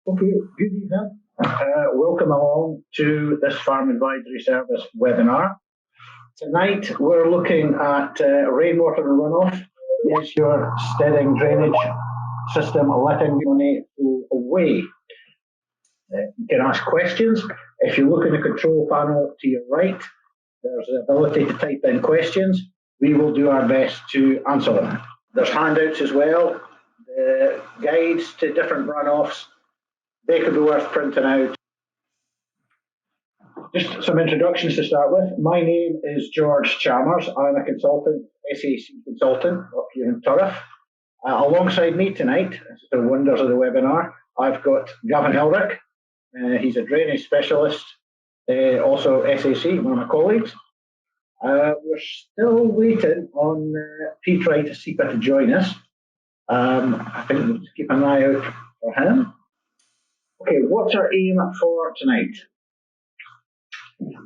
Okay, good evening. Welcome along to this Farm Advisory Service webinar. Tonight we're looking at rainwater and runoff. Is your steading drainage system letting money flow away? You can ask questions. If you look in the control panel to your right, there's the ability to type in questions. We will do our best to answer them. There's handouts as well, the guides to different runoffs. They could be worth printing out. Just some introductions to start with. My name is George Chalmers. I'm a consultant, SAC consultant up here in Turriff. Alongside me tonight, this is the wonders of the webinar, I've got Gavin Elric. He's a drainage specialist, also SAC, one of my colleagues. We're still waiting on Pete Wright to SEPA to join us. I think we'll just keep an eye out for him. Okay, what's our aim for tonight?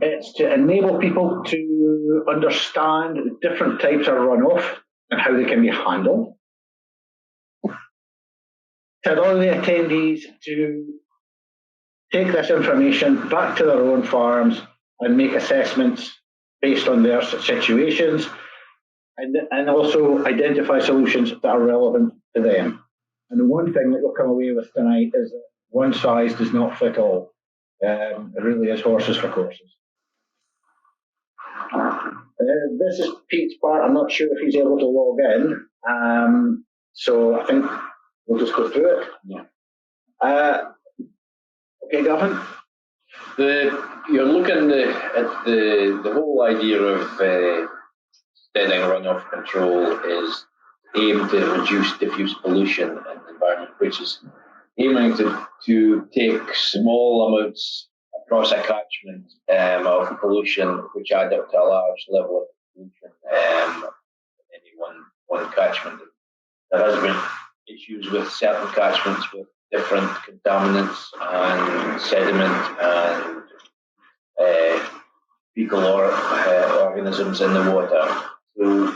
It's to enable people to understand the different types of runoff and how they can be handled. To allow the attendees to take this information back to their own farms and make assessments based on their situations, and also identify solutions that are relevant to them. And the one thing that we'll come away with tonight is that one size does not fit all. It really is horses for courses. This is Pete's part. I'm not sure if he's able to log in, so I think we'll just go through it. Yeah. Okay, Gavin. You're looking at the whole idea of steading runoff control is aimed to reduce diffuse pollution in the environment, which is aiming to take small amounts across a catchment of pollution, which add up to a large level of pollution in any one catchment. There has been issues with certain catchments with different contaminants and sediment and fecal organisms in the water. So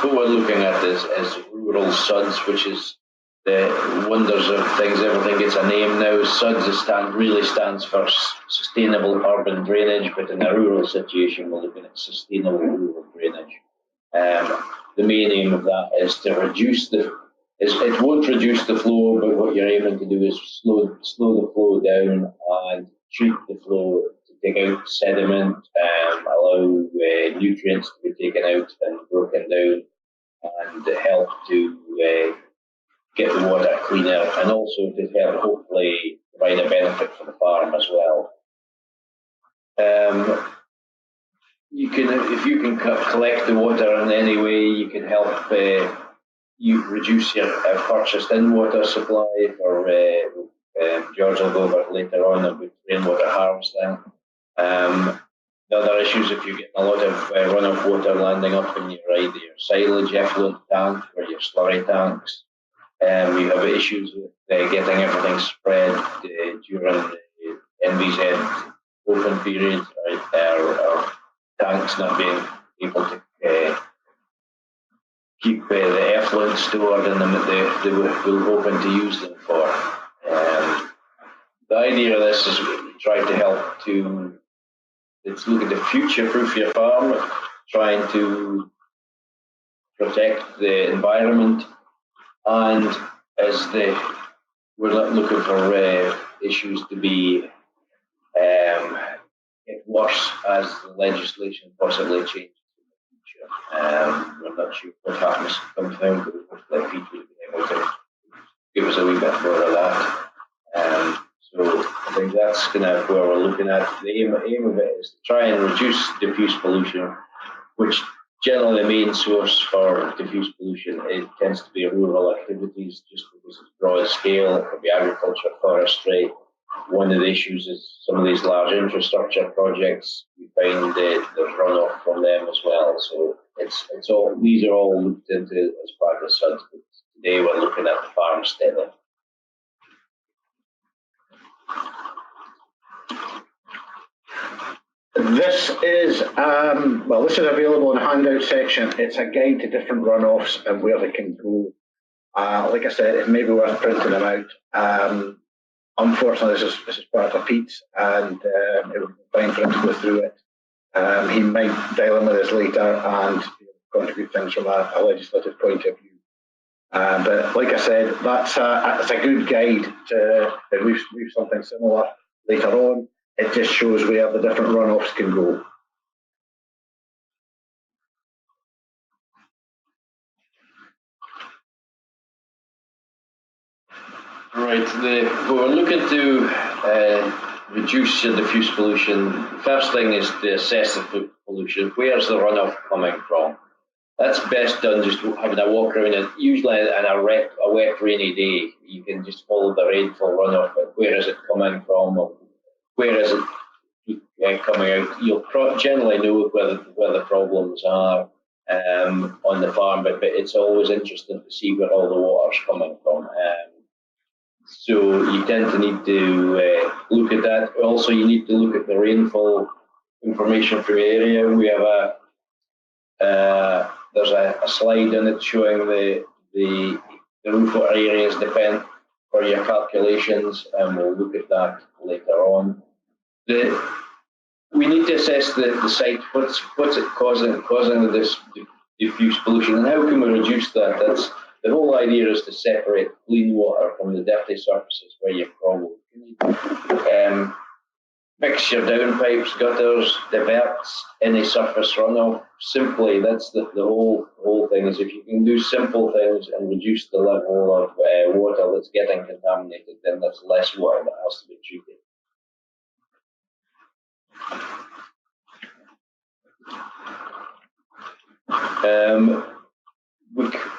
what we're looking at is rural SUDS, which is the wonders of things. Everything gets a name now. SUDS really stands for Sustainable Urban Drainage, but in a rural situation, we're looking at Sustainable Rural Drainage. The main aim of that is to reduce it won't reduce the flow, but what you're aiming to do is slow the flow down and treat the flow to take out sediment, allow nutrients to be taken out and broken down, and help to get the water cleaner, and also to help hopefully provide a benefit for the farm as well. If you can collect the water in any way, you can help you reduce your purchased in-water supply. For George will go over later on about rainwater harvesting. The other issues, if you're getting a lot of runoff water landing up in your silage effluent tank or your slurry tanks, you have issues with getting everything spread during the NVZ open period, or tanks not being able to keep the effluent stored in them that they will open to use them for. The idea of this is trying to help to look at the future-proof your farm, trying to protect the environment, and we're not looking for issues to be get worse as the legislation possibly changes in the future. We're not sure what happens comes down, but hopefully Pete will be able to give us a wee bit more of that. So I think that's kind of where we're looking at. The aim of it is to try and reduce diffuse pollution, which generally the main source for diffuse pollution tends to be rural activities, just because it's broad scale. It could be agriculture, forestry. One of the issues is some of these large infrastructure projects. We find that there's runoff from them as well. So these are all looked into as part of SUDS. Today we're looking at the farm steading. This is available in the handout section. It's a guide to different runoffs and where they can go. Like I said, it may be worth printing them out. Unfortunately, this is part of Pete's, and it would be fine for him to go through it. He might dial in with us later and contribute things from a legislative point of view. But like I said, that's a good guide to if we've something similar later on. It just shows where the different runoffs can go. Right, when we're looking to reduce your diffuse pollution, the first thing is to assess the pollution. Where's the runoff coming from? That's best done just having a walk around, and usually on a wet, rainy day, you can just follow the rainfall runoff, but where is it coming from, or where is it coming out? You'll generally know where the problems are on the farm, but it's always interesting to see where all the water's coming from. So you tend to need to look at that. Also, you need to look at the rainfall information for your area. We have there's a slide in it showing the roof water areas depend for your calculations, and we'll look at that later on. We need to assess the site. What's it causing this diffuse pollution, and how can we reduce that? That's the whole idea, is to separate clean water from the dirty surfaces where you've problems. Fix your downpipes, gutters, diverts, any surface runoff. Simply, that's the whole thing. Is if you can do simple things and reduce the level of water that's getting contaminated, then there's less water that has to be treated.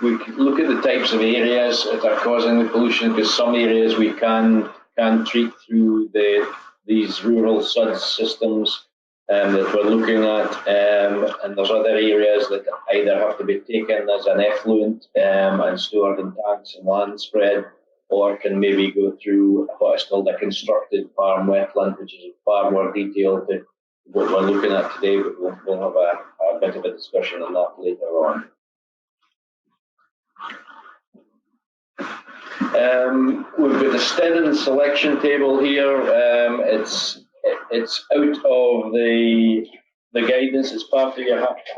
We look at the types of areas that are causing the pollution, because some areas we can treat through these rural suds systems that we're looking at, and there's other areas that either have to be taken as an effluent and stored in tanks and land spread, or can maybe go through what is called a constructed farm wetland, which is far more detailed than what we're looking at today, but we'll have a bit of a discussion on that later on. We've got the steading selection table here. It's out of the guidance. It's part of your handbook.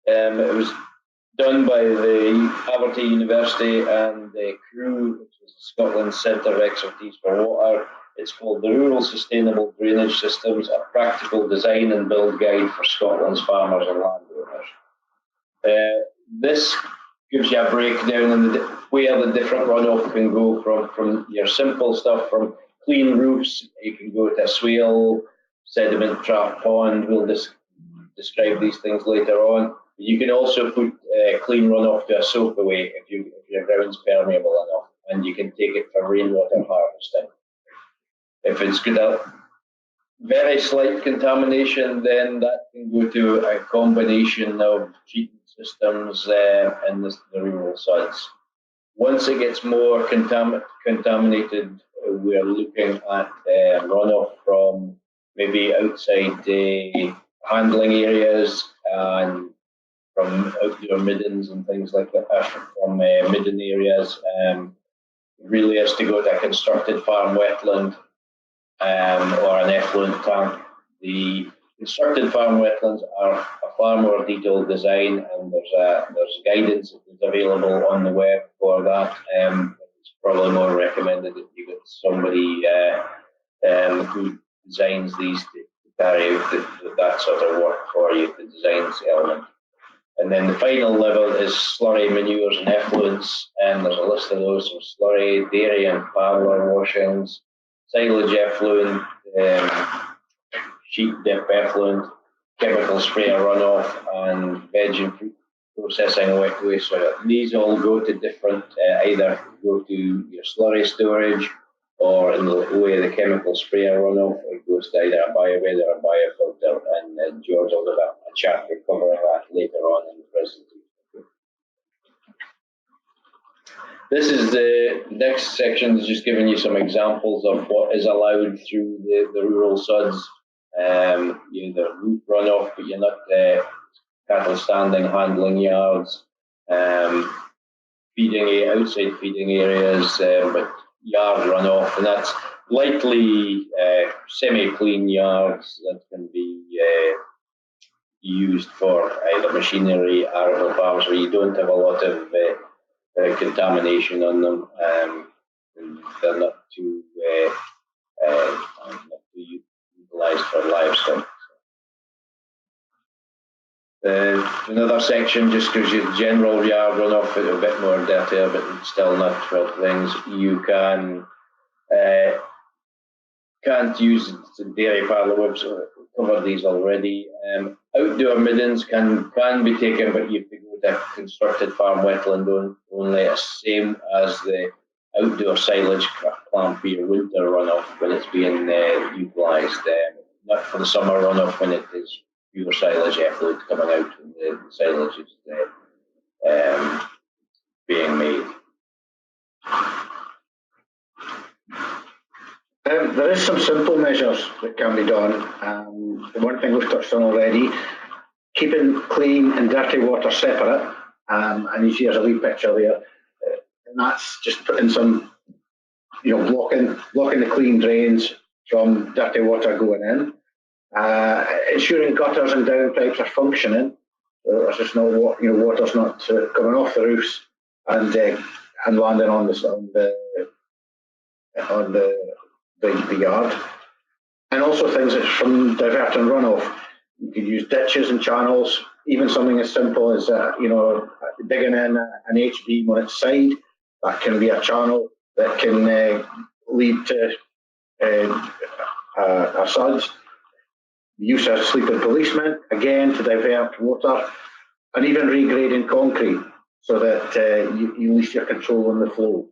It was done by the Aberdeen University and the CREW, which is Scotland's Centre of Expertise for Water. It's called the Rural Sustainable Drainage Systems, a practical design and build guide for Scotland's farmers and landowners. This gives you a breakdown on where the different runoff can go from your simple stuff, from clean roofs. You can go to a swale, sediment trap pond. We'll describe these things later on. You can also put clean runoff to a soakaway if your ground's permeable enough, and you can take it for rainwater harvesting. If it's got a very slight contamination, then that can go to a combination of treatment systems and the rural sites. Once it gets more contaminated, we're looking at runoff from maybe outside the handling areas and from outdoor middens and things like that, from midden areas. Really has to go to a constructed farm wetland or an effluent tank. The constructed farm wetlands are a far more detailed design, and there's guidance that is available on the web for that. It's probably more recommended that you get somebody who designs these to carry out that sort of work for you, the design element. And then the final level is slurry, manures and effluents, and there's a list of those: from slurry, dairy and parlour washings, silage effluent, sheep dip effluent, chemical sprayer runoff, and veg and fruit processing wet wastewater. These all go to different, either go to your slurry storage, or in the way of the chemical sprayer runoff, it goes to either a biobed or a biofilter, and George will have a chapter covering that later on in the presentation. This is the next section, is just giving you some examples of what is allowed through the rural suds. The roof runoff, but you're not cattle standing, handling yards. outside feeding areas, but yard runoff, and that's likely semi-clean yards that can be used for either machinery, arable farms, where you don't have a lot of contamination on them, and they're not too utilised for livestock. Another section just gives you general yard runoff, a bit more dirtier, but still not for things. You can't use the dairy parlour. We've covered these already. Outdoor middens can be taken, but you have to go to constructed farm wetland only, same as the outdoor silage plant for your winter runoff when it's being utilised. Not for the summer runoff when it is pure silage effluent coming out and the silage is being made. There is some simple measures that can be done. The one thing we've touched on already, keeping clean and dirty water separate, and you see there's a wee picture there, and that's just putting some, blocking the clean drains from dirty water going in, ensuring gutters and downpipes are functioning, so there's just no water's not coming off the roofs and landing on the yard, and also things that from diverting runoff. You could use ditches and channels, even something as simple as digging in an H-beam on its side. That can be a channel that can lead to a suds. Use of sleeping policemen, again, to divert water, and even regrading concrete so that you least your control on the flow.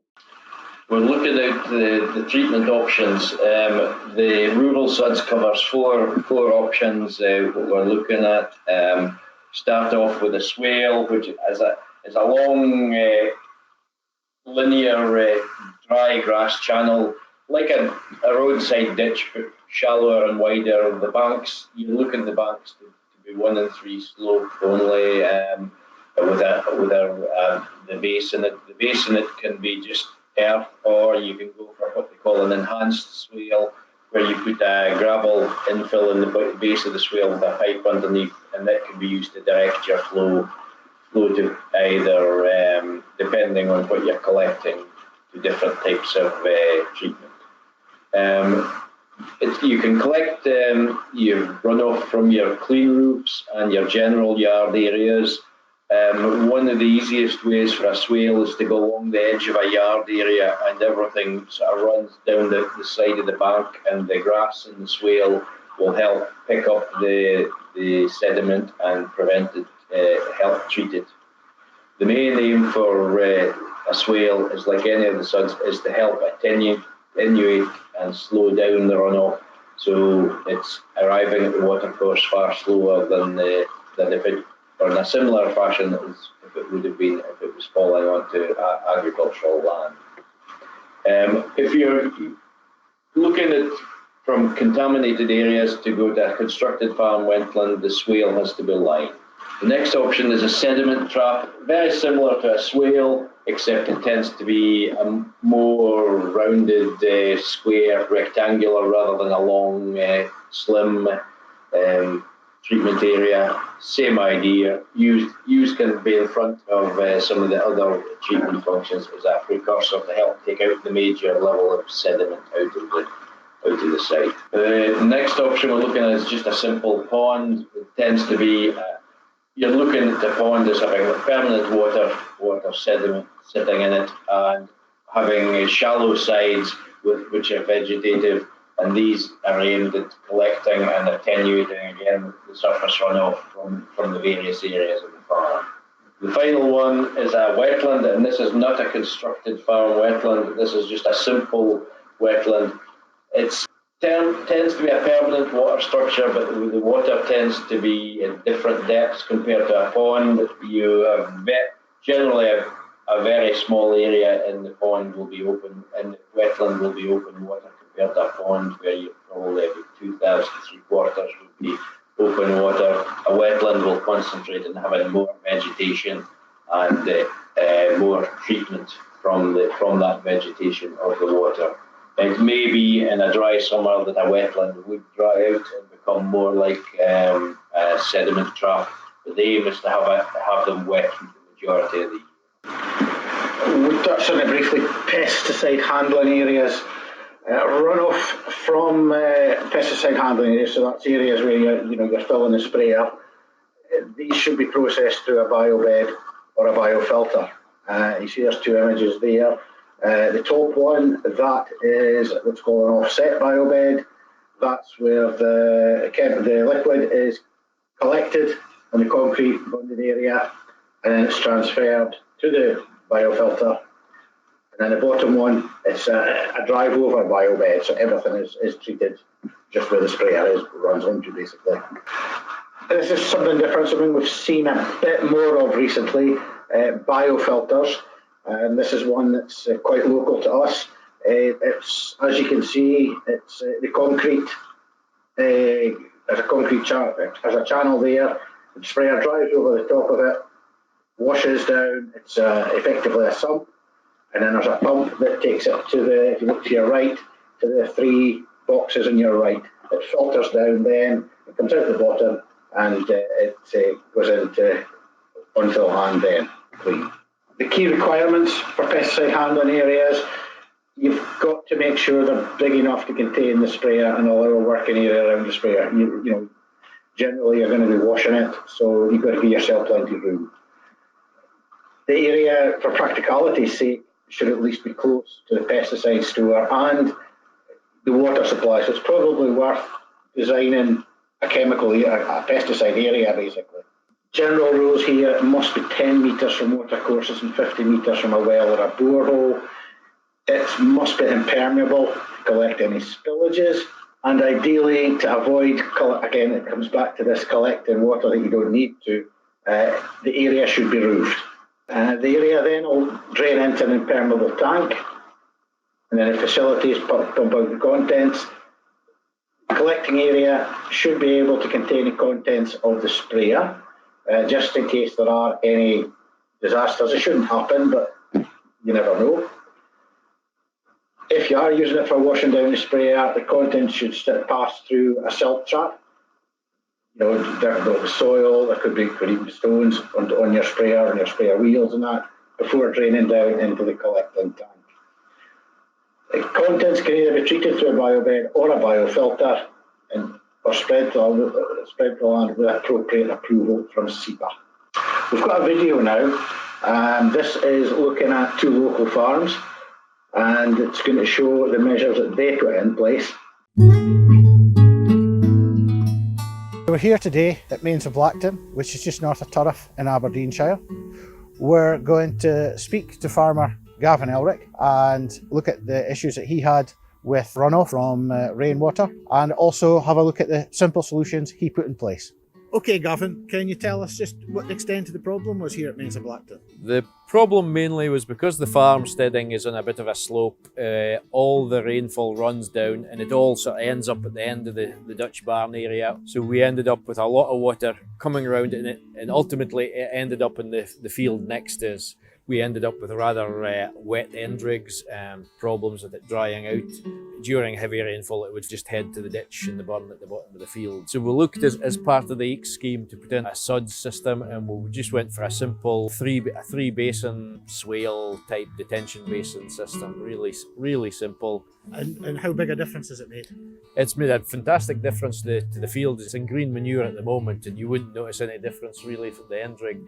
We're looking at the treatment options. The rural suds covers four options. What we're looking at. Start off with a swale, which is a long linear dry grass channel, like a roadside ditch, but shallower and wider. The banks, you look at the banks to be 1 and 3 slope only, with the base in it. The base in it can be just earth, or you can go for what they call an enhanced swale, where you put gravel infill in the base of the swale with a pipe underneath, and that can be used to direct your flow to either, depending on what you're collecting, to different types of treatment. You can collect your runoff from your clean roofs and your general yard areas. One of the easiest ways for a swale is to go along the edge of a yard area, and everything sort of runs down the side of the bank, and the grass in the swale will help pick up the sediment and prevent it, help treat it. The main aim for a swale is, like any of the suds, is to help attenuate and slow down the runoff, so it's arriving at the watercourse far slower than if it, or in a similar fashion as if it would have been if it was falling onto agricultural land. If you're looking at from contaminated areas to go to a constructed farm wetland, the swale has to be lined. The next option is a sediment trap, very similar to a swale, except it tends to be a more rounded, square, rectangular, rather than a long, slim treatment area. Same idea. Used can be in front of some of the other treatment functions as a precursor to help take out the major level of sediment out of the site. The next option we're looking at is just a simple pond. It tends to be you're looking at the pond as having permanent water sediment sitting in it, and having shallow sides which are vegetative, and these are aimed at collecting and attenuating again the surface runoff from the various areas of the farm. The final one is a wetland, and this is not a constructed farm wetland. This is just a simple wetland. It tends to be a permanent water structure, but the water tends to be at different depths compared to a pond. You have generally a very small area in the pond will be open, and the wetland will be open water compared to a pond where you probably have 2/3 to 3/4 would be open water. A wetland will concentrate on having more vegetation and more treatment from that vegetation of the water. It may be in a dry summer that a wetland would dry out and become more like a sediment trough, but the aim is to have them wet the majority of the year. We touched on it briefly, pesticide handling areas. Runoff from pesticide handling areas, so that's areas where you're filling the sprayer. These should be processed through a biobed or a biofilter. You see there's two images there. The top one, that is what's called an offset biobed. That's where the liquid is collected in the concrete bonded area and then it's transferred to the biofilter. And then the bottom one, it's a drive-over biobed, so everything is treated just where the sprayer runs onto, basically. This is something different, something we've seen a bit more of recently, biofilters, and this is one that's quite local to us. It's, as you can see, it's the concrete, there's a channel there, the sprayer drives over the top of it, washes down, it's effectively a sump. And then there's a pump that takes it to if you look to your right, to the three boxes on your right. It filters down then, it comes out the bottom, and it goes onto the land then, clean. The key requirements for pesticide handling areas, you've got to make sure they're big enough to contain the sprayer and allow a working area around the sprayer. Generally you're going to be washing it, so you've got to give yourself plenty of room. The area, for practicality's sake, should at least be close to the pesticide store and the water supply. So it's probably worth designing a pesticide area, basically. General rules here, it must be 10 metres from water courses and 50 metres from a well or a borehole. It must be impermeable to collect any spillages. And ideally, to avoid, again, it comes back to this collecting water that you don't need to, the area should be roofed. The area then will drain into an impermeable tank, and then the facilities pump out the contents. The collecting area should be able to contain the contents of the sprayer, just in case there are any disasters. It shouldn't happen, but you never know. If you are using it for washing down the sprayer, the contents should pass through a silt trap. There could be soil, there could even be stones on your sprayer and your sprayer wheels and that before draining down into the collecting tank. The contents can either be treated through a biobed or a biofilter or spread to the land with appropriate approval from SEPA. We've got a video now. This is looking at two local farms and it's going to show the measures that they put in place. We're here today at Mains of Blackton, which is just north of Turriff in Aberdeenshire. We're going to speak to farmer Gavin Elric and look at the issues that he had with runoff from rainwater and also have a look at the simple solutions he put in place. Okay, Gavin, can you tell us just what the extent of the problem was here at Mains of Blackton? The problem mainly was because the farm steading is on a bit of a slope, all the rainfall runs down and it all sort of ends up at the end of the Dutch barn area. So we ended up with a lot of water coming around in it and ultimately it ended up in the field next to us. We ended up with rather wet end rigs and problems with it drying out. During heavy rainfall, it would just head to the ditch and the burn at the bottom of the field. So we looked as part of the EEC scheme to put in a SUD system, and we just went for a simple three basin swale type detention basin system. Really simple. And how big a difference has it made? It's made a fantastic difference to the field. It's in green manure at the moment, and you wouldn't notice any difference really from the end rig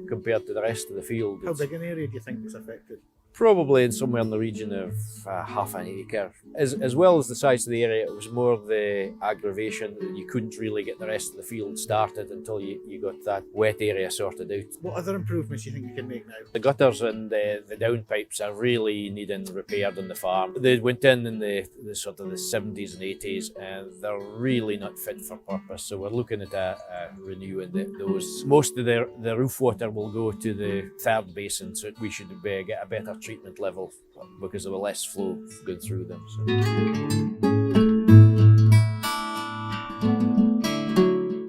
compared to the rest of the field. How big an area do you think was affected? Probably in somewhere in the region of half an acre. As well as the size of the area, it was more the aggravation that you couldn't really get the rest of the field started until you got that wet area sorted out. What other improvements do you think you can make now? The gutters and the downpipes are really needing repaired on the farm. They went in the sort of the 70s and 80s and they're really not fit for purpose. So we're looking at renewing those. Most of the roof water will go to the third basin, so we should get a better treatment level because there were less flow going through them. So.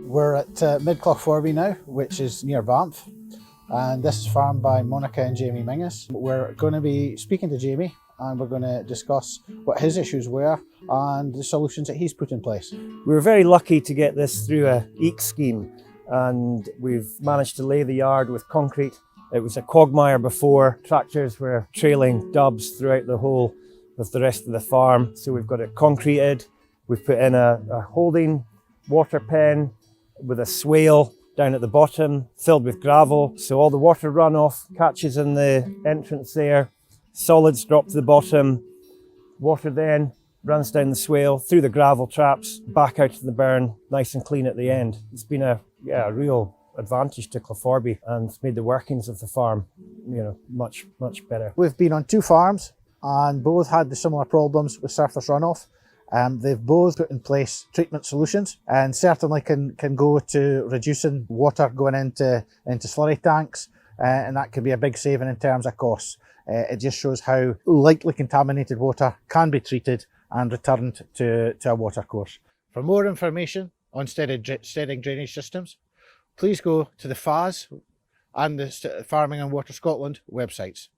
We're at Midclough Forby now, which is near Banff, and this is farmed by Monica and Jamie Mingus. We're going to be speaking to Jamie and we're going to discuss what his issues were and the solutions that he's put in place. We were very lucky to get this through a EEC scheme, and we've managed to lay the yard with concrete. It was a quagmire before. Tractors were trailing dubs throughout the whole of the rest of the farm, so we've got it concreted. We've put in a holding water pen with a swale down at the bottom, filled with gravel, so all the water runoff catches in the entrance there, solids drop to the bottom, water then runs down the swale, through the gravel traps, back out to the burn, nice and clean at the end. It's been a real advantage to Cloforby, and it's made the workings of the farm, much better. We've been on 2 farms and both had the similar problems with surface runoff. They've both put in place treatment solutions and certainly can go to reducing water going into slurry tanks, and that could be a big saving in terms of costs. It just shows how lightly contaminated water can be treated and returned to a watercourse. For more information on steading drainage systems, please go to the FAS and the Farming and Water Scotland websites.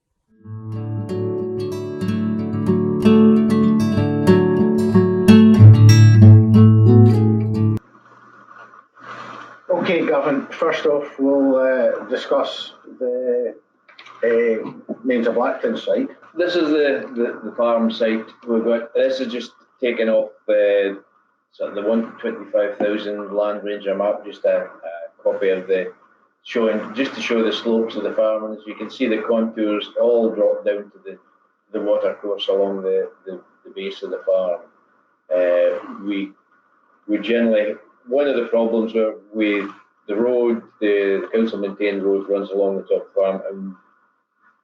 Okay, Gavin, first off we'll discuss the Mains of Blackton site. This is the farm site we've got. This is just taken off sort of the 125,000 Land Ranger map, just a copy of just to show the slopes of the farm, and as you can see the contours all drop down to the water course along the base of the farm. We generally, one of the problems with the road, the council maintained road runs along the top farm, and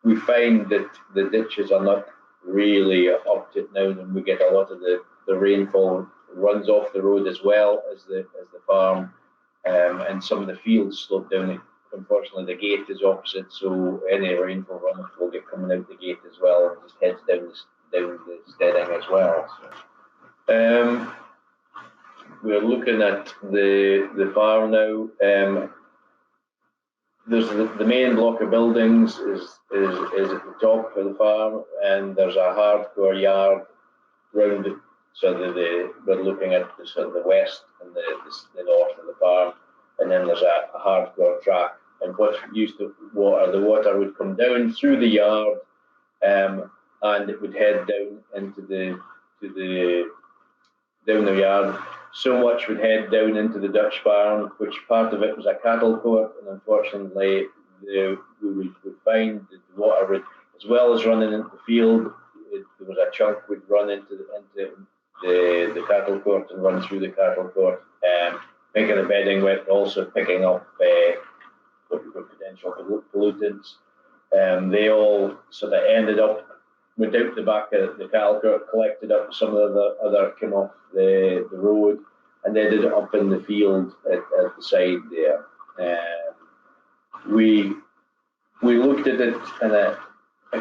we find that the ditches are not really up to it now, and we get a lot of the rainfall runs off the road as well as the farm, and some of the fields slope down. Unfortunately, the gate is opposite, so any rainfall runoff will get coming out the gate as well, and just heads down the steading as well. So, we're looking at the farm now. There's the main block of buildings is at the top of the farm, and there's a hardcore yard round it. So we're looking at the sort of the west and the north of the farm, and then there's a hardcore track. And what used to the water would come down through the yard, and it would head down into down the yard. So much would head down into the Dutch barn, which part of it was a cattle court, and unfortunately we would find that the water would, as well as running into the field, there was a chunk would run into the cattle court and run through the cattle court, making the bedding wet, also picking up potential pollutants. They all sort of ended up, went out the back of the cattle court, collected up some of the other, came off the road, and ended up in the field at the side there. We looked at it in a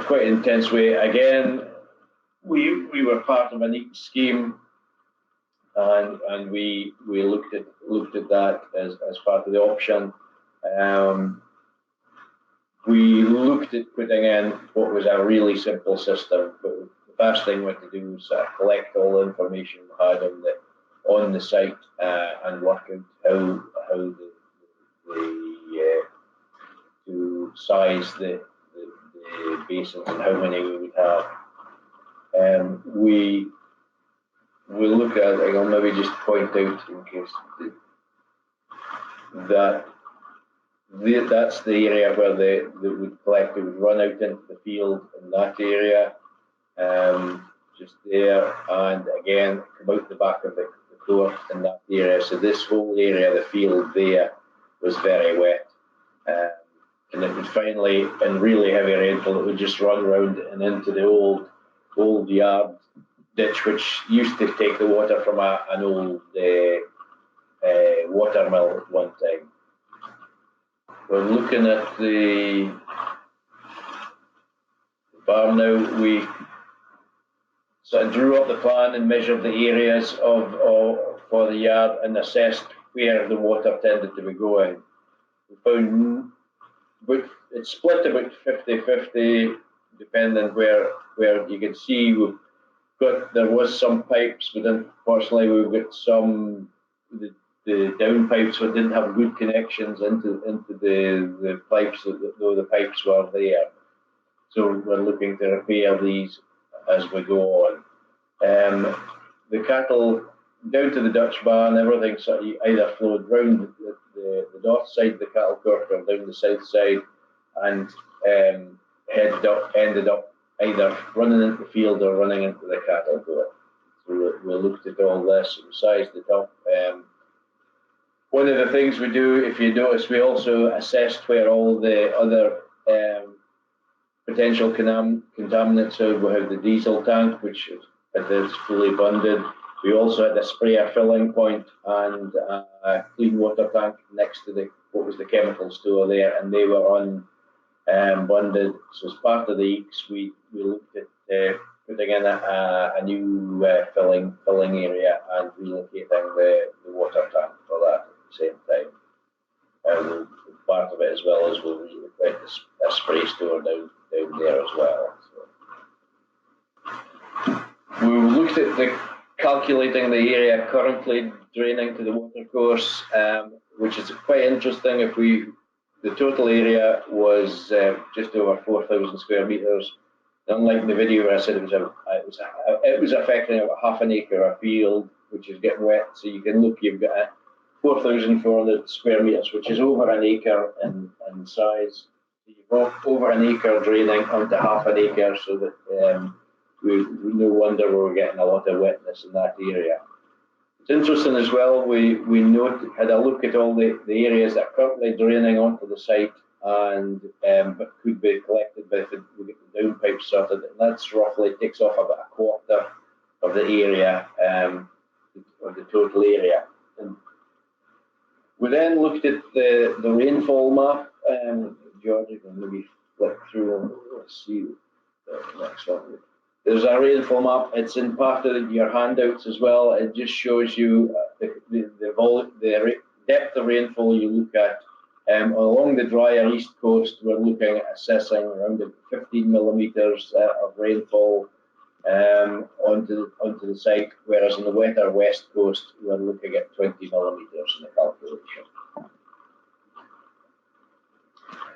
quite intense way. Again, we were part of a neat scheme, and we looked at that as part of the option. We looked at putting in what was a really simple system, but the first thing we had to do was collect all the information we had on the site, and work out how to size the basins and how many we would have. We look at, I'll maybe just point out in case that's the area where they would collect. They would run out into the field in that area, just there, and again come out the back of the court in that area. So this whole area, the field there, was very wet, and it would finally, in really heavy rainfall, it would just run round and into the old yard ditch, which used to take the water from an old watermill at one time. We're looking at the farm now. We sort of drew up the plan and measured the areas for the yard and assessed where the water tended to be going. We found about it's split about 50-50, depending where you can see there was some pipes, but unfortunately we've got some the down pipes that didn't have good connections into the pipes, though the pipes were there. So we're looking to repair these as we go on. The cattle down to the Dutch barn, everything sort of either flowed round the north side of the cattle court or down the south side, and ended up either running into the field or running into the cattle court. So we looked at all this and sized it up. One of the things we do, if you notice, we also assessed where all the other potential contaminants are. We have the diesel tank, which is fully bundled. We also had a sprayer filling point and a clean water tank next to what was the chemical store there, and they were unbundled. So as part of the EECS, we looked at putting in a new filling area and relocating the water tank for that at the same time. Part of it, as well as we'll relocate a spray store down there as well. So we looked at calculating the area currently draining to the watercourse, which is quite interesting. The total area was just over 4,000 square metres. Unlike the video where I said it was affecting about half an acre of field, which is getting wet. So you can look, you've got 4,400 square metres, which is over an acre in size. You've got over an acre draining onto half an acre, so that no wonder we're getting a lot of wetness in that area. It's interesting as well, we had a look at all the areas that are currently draining onto the site and but could be collected by if we get the downpipes sorted, and that's roughly takes off about a quarter of the area, of the total area. And we then looked at the rainfall map. George, you can maybe flick through and let's see the next one. There's a rainfall map. It's in part of your handouts as well. It just shows you the depth of rainfall you look at. Along the drier east coast, we're looking at assessing around 15 millimetres of rainfall onto the site, whereas on the wetter west coast, we're looking at 20 millimetres in the calculation.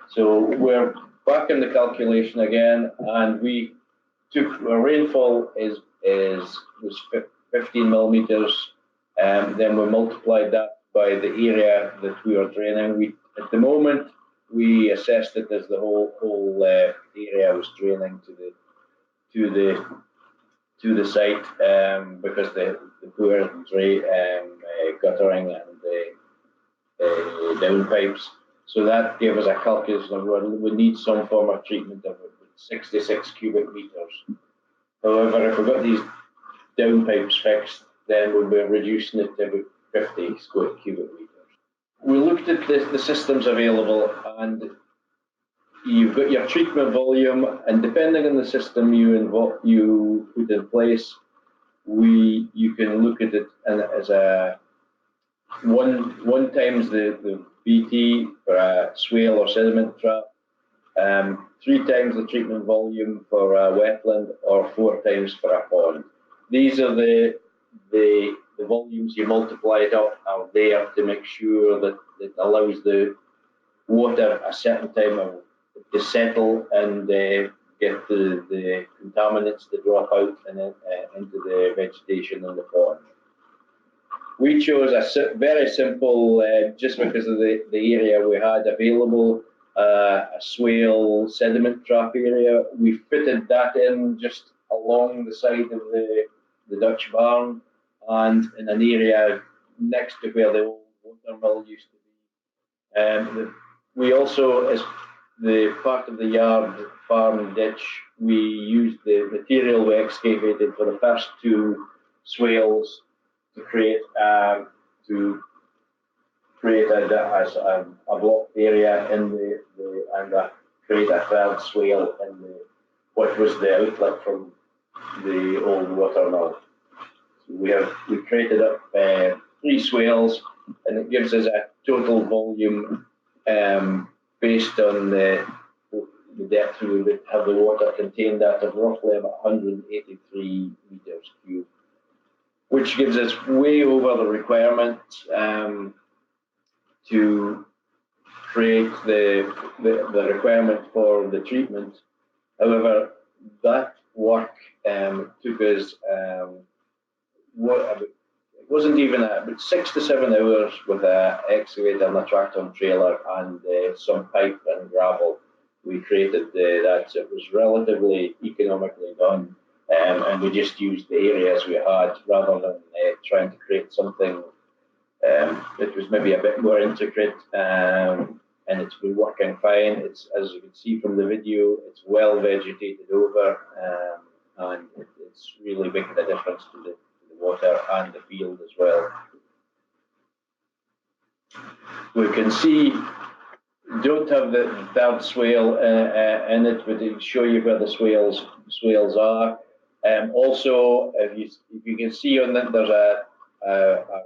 So we're back in the calculation again, and we took our rainfall was 15 millimetres, then we multiplied that by the area that we are draining. At the moment, we assessed it as the whole area was draining to the site, because the poor guttering and the downpipes. So that gave us a calculation of we need some form of treatment of 66 cubic metres. However, if we've got these downpipes fixed, then we'll be reducing it to about 50 cubic metres. We looked at the systems available, and you've got your treatment volume, and depending on the system you put in place, you can look at it as a one times the BT for a swale or sediment trap, 3 times the treatment volume for a wetland, or 4 times for a pond. These are the volumes you multiply it up are there to make sure that it allows the water a certain time to settle and get the contaminants to drop out and into the vegetation in the pond. We chose a very simple, just because of the area we had available, a swale sediment trap area. We fitted that in just along the side of the Dutch barn and in an area next to where the old water mill used to be. We also, as the part of the yard farm ditch, we used the material we excavated for the first 2 swales to create a blocked area in and create a third swale in what was the outlet from the old water mill. So we created up 3 swales, and it gives us a total volume based on the the depth we would have the water contained at of roughly about 183 metres cubed, which gives us way over the requirement to create the requirement for the treatment. However, that work took us it wasn't even about 6 to 7 hours with an excavator and a tractor and trailer and some pipe and gravel. We created that, so it was relatively economically done, and we just used the areas we had rather than trying to create something that was maybe a bit more intricate. And it's been working fine. It's, as you can see from the video, it's well vegetated over, and it's really making a difference to the water and the field as well. We can see don't have the third swale in it, but it'll show you where the swales are. Also, if you can see on that, there's a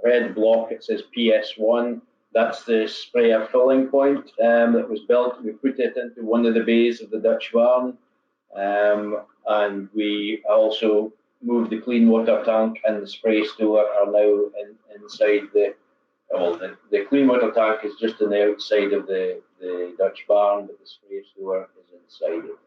red block. It says PS1. That's the sprayer filling point that was built. We put it into one of the bays of the Dutch barn, and we also moved the clean water tank and the spray store are now inside the. Well, the clean water tank is just on the outside of the Dutch barn, but the spray store is inside it.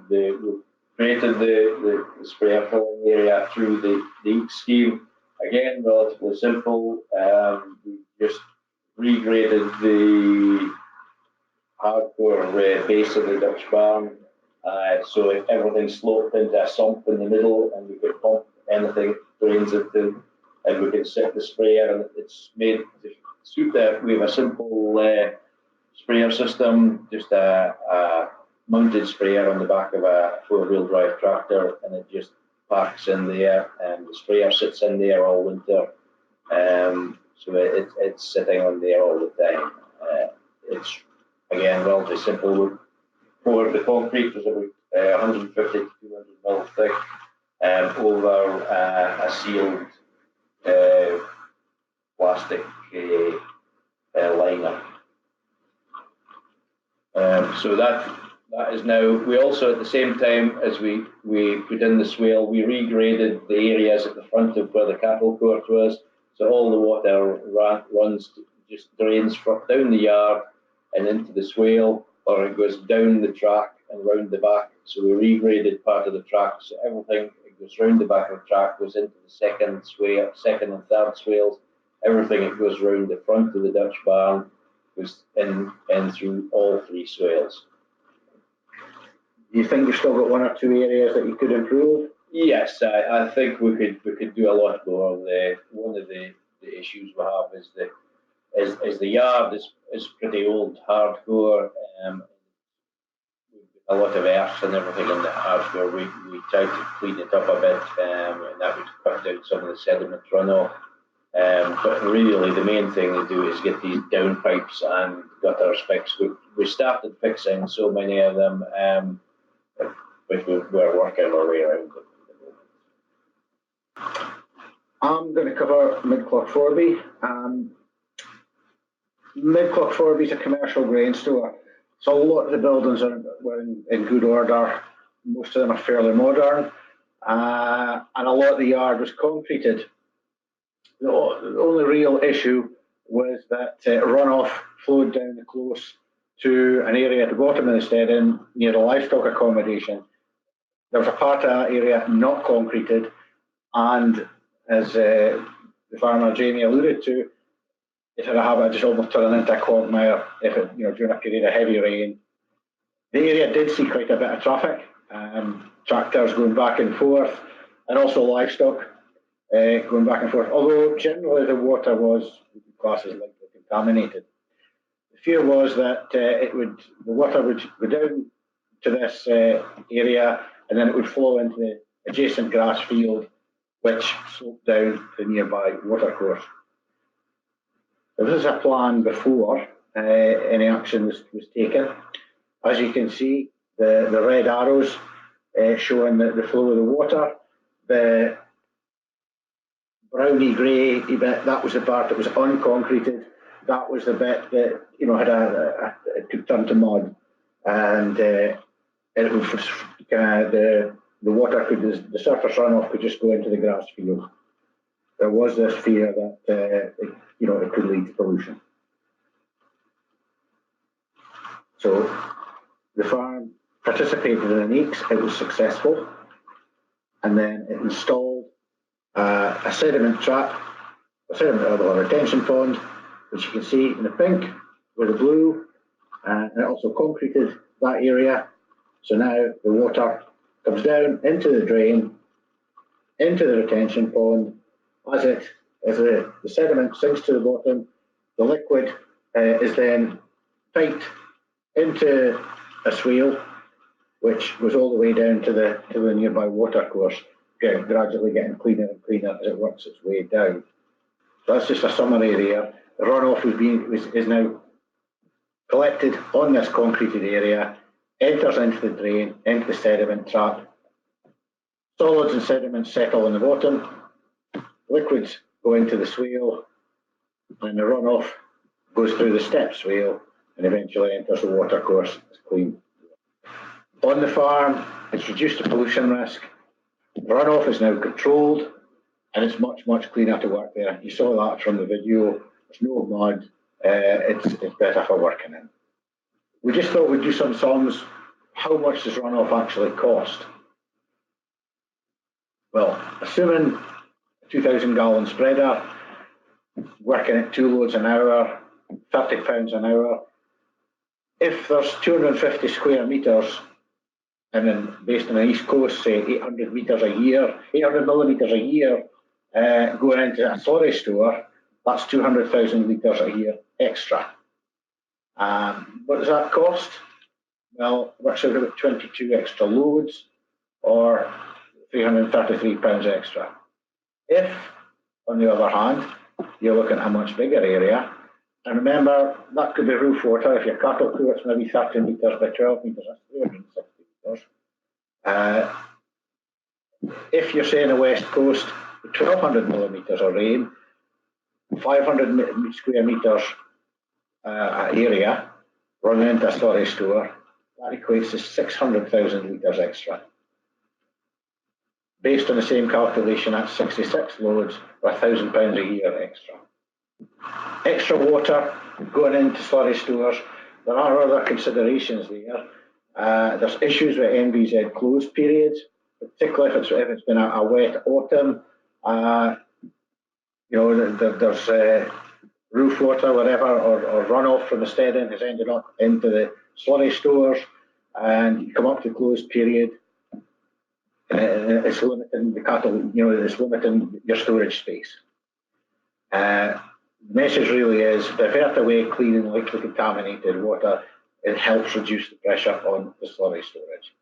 We created the sprayer filling area through the EEC scheme. Again, relatively simple. We just regraded the hardcore base of the Dutch barn, so everything sloped into a sump in the middle, and we could pump anything drains into, and we can set the sprayer, and it's made to suit that. We have a simple sprayer system, just a mounted sprayer on the back of a 4-wheel drive tractor, and it just parks in there, and the sprayer sits in there all winter. So it's sitting on there all the time. It's again relatively simple. For the concrete was about 150 to 200 mil thick, over a sealed plastic liner. So that is now. We also, at the same time as we put in the swale, we regraded the areas at the front of where the cattle court was, so all the water runs, just drains down the yard and into the swale, or it goes down the track and round the back. So we regraded part of the track, so everything it goes round the back of the track, goes into the second and third swales. Everything it goes round the front of the Dutch barn goes in through all 3 swales. Do you think you've still got 1 or 2 areas that you could improve? Yes, I think we could do a lot more. One of the issues we have is the yard is pretty old, hardcore. A lot of earth and everything in the hardcore. We tried to clean it up a bit, and that would cut down some of the sediment runoff. But really, the main thing to do is get these downpipes and gutters fixed. We started fixing so many of them, but we're working our way around it. I'm going to cover Mid-Clough-Forby. Mid-Clough-Forby is a commercial grain store, so a lot of the buildings were in good order. Most of them are fairly modern, and a lot of the yard was concreted. The only real issue was that runoff flowed down the close to an area at the bottom of the steading near the livestock accommodation. There was a part of that area not concreted, and as the farmer Jamie alluded to, it had a habit of just almost turning into a quagmire if it, during a period of heavy rain. The area did see quite a bit of traffic, tractors going back and forth, and also livestock going back and forth. Although generally the water was classed as lightly contaminated. The fear was that the water would go down to this area, and then it would flow into the adjacent grass field, which sloped down the nearby watercourse. There was a plan before any action was taken. As you can see, the red arrows showing the flow of the water. The browny grey bit, that was the part that was unconcreted. That was the bit that had it could turn to mud. and it would the water the surface runoff could just go into the grass field. There was this fear that it could lead to pollution. So the farm participated in an EECS, it was successful, and then it installed a sediment trap, a retention pond, which you can see in the pink with the blue, and it also concreted that area. So now the water comes down into the drain, into the retention pond. As the sediment sinks to the bottom, the liquid is then piped into a swale, which goes all the way down to the nearby water course, gradually getting cleaner and cleaner as it works its way down. So that's just a summary there. The runoff is now collected on this concreted area, enters into the drain, into the sediment trap. Solids and sediments settle on the bottom, liquids go into the swale, and the runoff goes through the step swale and eventually enters the water course. It's clean. On the farm, it's reduced the pollution risk. The runoff is now controlled, and it's much, much cleaner to work there. You saw that from the video. There's no mud. It's better for working in. We just thought we'd do some sums. How much does runoff actually cost? Well, assuming a 2,000 gallon spreader, working at 2 loads an hour, £30 an hour. If there's 250 square metres, and then based on the East Coast, say 800 millimetres a year going into a slurry store, that's 200,000 litres a year extra. What does that cost? Well, it works out about 22 extra loads or £333 extra. If, on the other hand, you're looking at a much bigger area, and remember, that could be roof water. If your cattle pool, it's maybe 30 metres by 12 metres, that's 360 metres. If you're saying the West Coast, 1,200 millimetres of rain, 500 square metres area running into a storage store, that equates to 600,000 litres extra. Based on the same calculation, that's 66 loads or £1,000 a year extra. Extra water going into storage stores. There are other considerations there. There's issues with NVZ closed periods, particularly if it's been a wet autumn. There's roof water, whatever, or runoff from the steading has ended up into the slurry stores, and you come up to closed period. It's limiting the cattle, it's limiting your storage space. The message really is divert away clean and lightly contaminated water. It helps reduce the pressure on the slurry storage.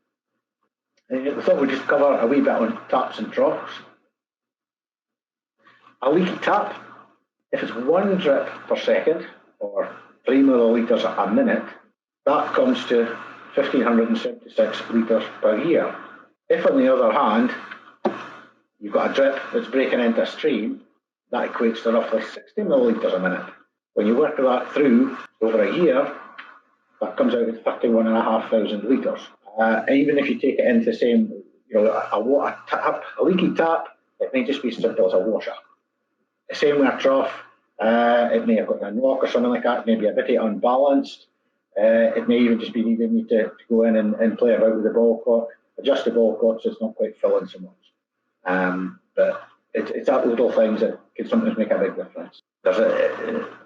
I thought we'd just cover a wee bit on taps and troughs. A leaky tap, if it's 1 drip per second or 3 millilitres a minute, that comes to 1,576 litres per year. If, on the other hand, you've got a drip that's breaking into a stream, that equates to roughly 60 millilitres a minute. When you work that through over a year, that comes out at 31,500 litres. Even if you take it into the same, a leaky tap, it may just be as simple as a washer. The same with a trough, it may have got a knock or something like that, it may be a bit unbalanced. It may even just be needing me to go in and play about with the ball cock, adjust the ball cock so it's not quite filling so much. But it's that little things that can sometimes make a big difference.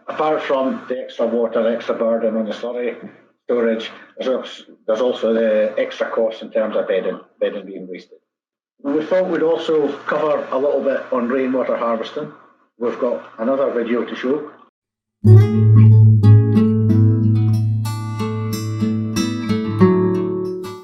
Apart from the extra water, the extra burden on the slurry storage, there's also the extra cost in terms of bedding being wasted. We thought we'd also cover a little bit on rainwater harvesting. We've got another video to show.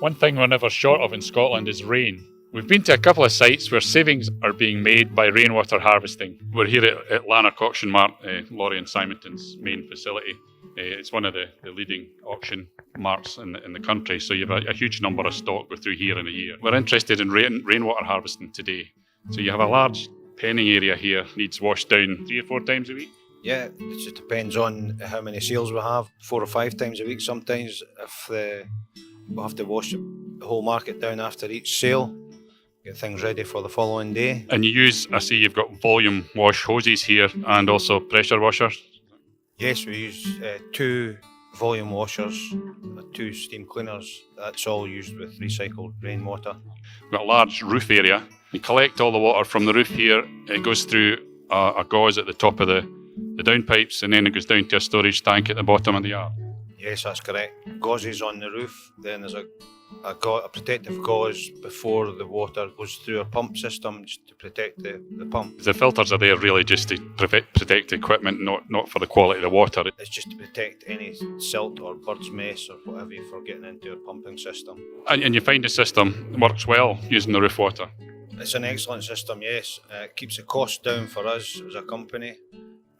One thing we're never short of in Scotland is rain. We've been to a couple of sites where savings are being made by rainwater harvesting. We're here at Lanark Auction Mart, Laurie and Simonton's main facility. It's one of the leading auction marts in the country, so you have a huge number of stock go through here in a year. We're interested in rainwater harvesting today. So you have a large penning area here, needs washed down 3 or 4 times a week. Yeah, it just depends on how many sales we have. 4 or 5 times a week sometimes. If we'll have to wash the whole market down after each sale, get things ready for the following day. And you use, I see you've got volume wash hoses here and also pressure washers. Yes, we use 2 volume washers, 2 steam cleaners. That's all used with recycled rainwater. We've got a large roof area. You collect all the water from the roof here. It goes through a gauze at the top of the downpipes, and then it goes down to a storage tank at the bottom of the yard. Yes, that's correct. Gauzes on the roof, then there's a protective gauze before the water goes through a pump system just to protect the pump. The filters are there really just to protect the equipment, not for the quality of the water. It's just to protect any silt or bird's mess or whatever for getting into a pumping system. And you find the system works well using the roof water? It's an excellent system, yes. It keeps the cost down for us as a company,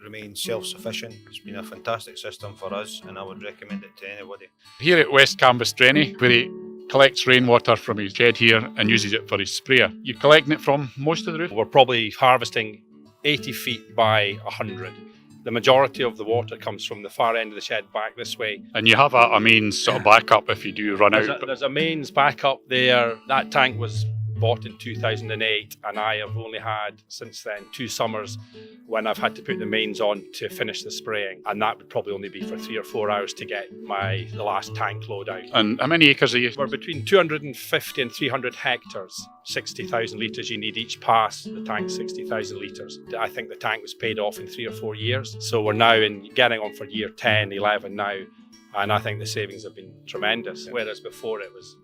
remain self-sufficient. It's been a fantastic system for us and I would recommend it to anybody. Here at West Cambusdrany, where he collects rainwater from his shed here and uses it for his sprayer, you're collecting it from most of the roof? We're probably harvesting 80 feet by 100. The majority of the water comes from the far end of the shed back this way. And you have a mains sort of backup if you do run out? There's a mains backup there. That tank was bought in 2008 and I have only had since then 2 summers when I've had to put the mains on to finish the spraying, and that would probably only be for 3 or 4 hours to get the last tank load out. And how many acres are you? We're between 250 and 300 hectares. 60,000 litres you need each pass, the tank 60,000 litres. I think the tank was paid off in 3 or 4 years, so we're now getting on for year 10, 11 now. And I think the savings have been tremendous, whereas before it was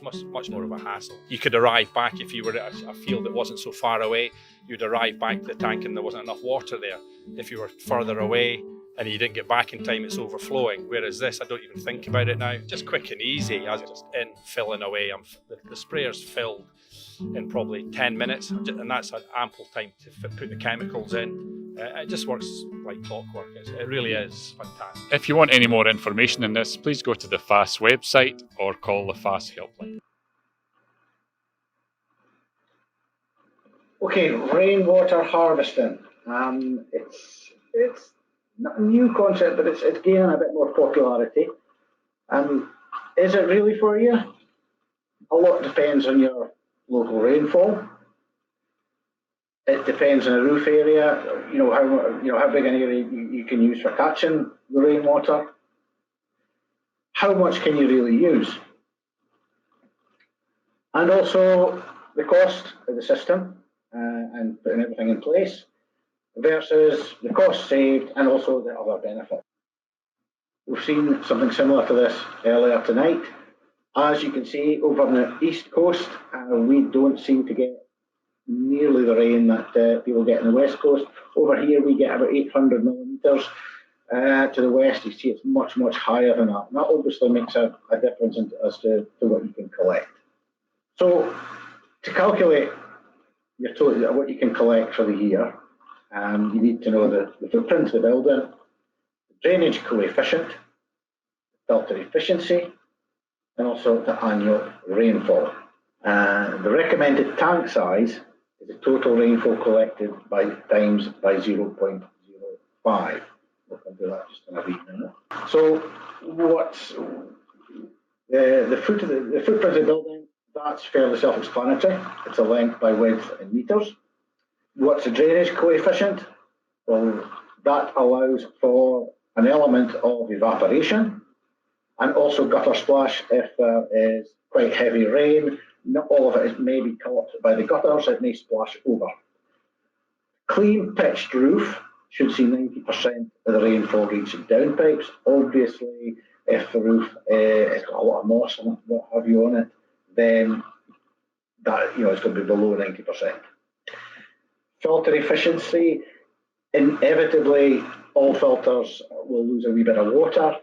much more of a hassle. You could arrive back if you were at a field that wasn't so far away, you'd arrive back to the tank and there wasn't enough water there. If you were further away and you didn't get back in time, it's overflowing. Whereas this, I don't even think about it now. Just quick and easy, I was just filling away. The sprayer's filled in probably 10 minutes, and that's an ample time to put the chemicals in. It just works like clockwork. It really is fantastic. If you want any more information on this, please go to the FAS website or call the FAS helpline. Okay, rainwater harvesting. It's not a new concept, but it's gaining a bit more popularity. Is it really for you? A lot depends on your local rainfall. It depends on the roof area. How big an area you can use for catching the rainwater. How much can you really use? And also the cost of the system and putting everything in place versus the cost saved and also the other benefit. We've seen something similar to this earlier tonight. As you can see, over on the east coast, we don't seem to get nearly the rain that people get on the west coast. Over here, we get about 800 millimetres. To the west, you see it's much, much higher than that. And that obviously makes a difference as to what you can collect. So, to calculate your total, what you can collect for the year, you need to know the footprint of the building, the drainage coefficient, filter efficiency, and also the annual rainfall. The recommended tank size is the total rainfall collected times by 0.05. We'll come to that just in a wee minute. So, what's the footprint of the building? That's fairly self-explanatory. It's a length by width in metres. What's the drainage coefficient? Well, that allows for an element of evaporation and also gutter splash if there is quite heavy rain. Not all of it may be caught by the gutters, it may splash over. Clean pitched roof should see 90% of the rainfall reaching downpipes. Obviously, if the roof has got a lot of moss and what have you on it, then that it's going to be below 90%. Filter efficiency, inevitably all filters will lose a wee bit of water.